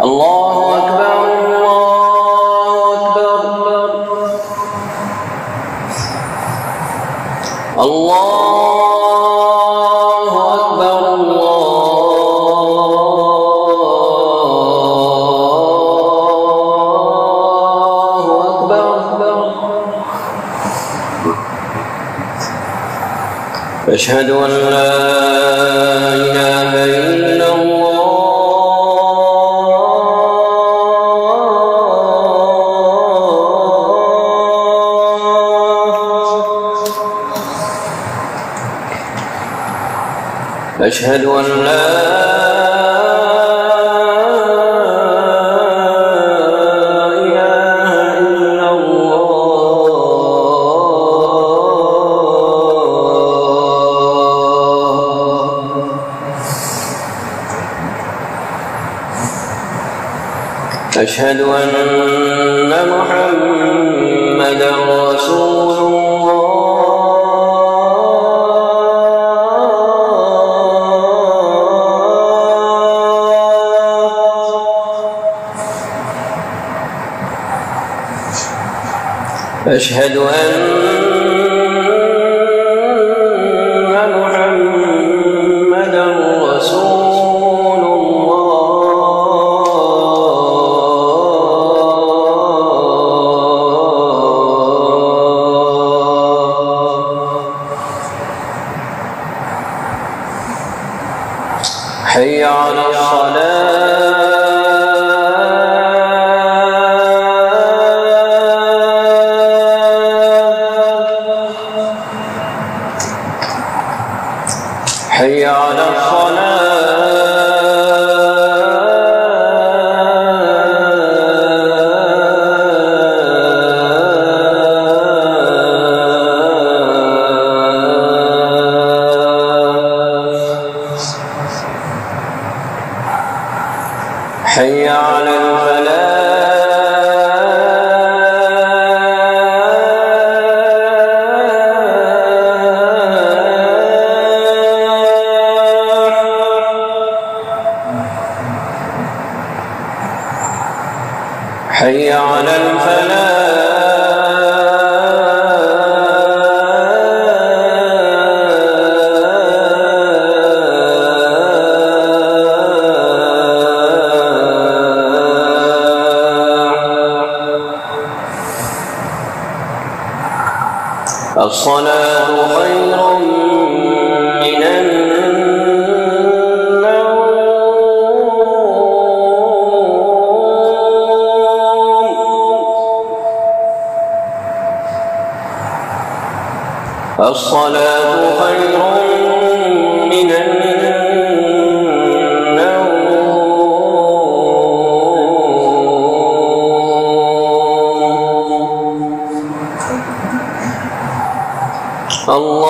الله أكبر الله أكبر الله أكبر أشهد أن لا إله إلا الله أشهد أن لا إله إلا الله أشهد أن محمدًا رسول الله أشهد أن محمدًا رسول الله حي على الصلاة حي على الصلاة حي على الفلاح حي على الفلاح الصلاة خير من الصلاة خير من النوم الله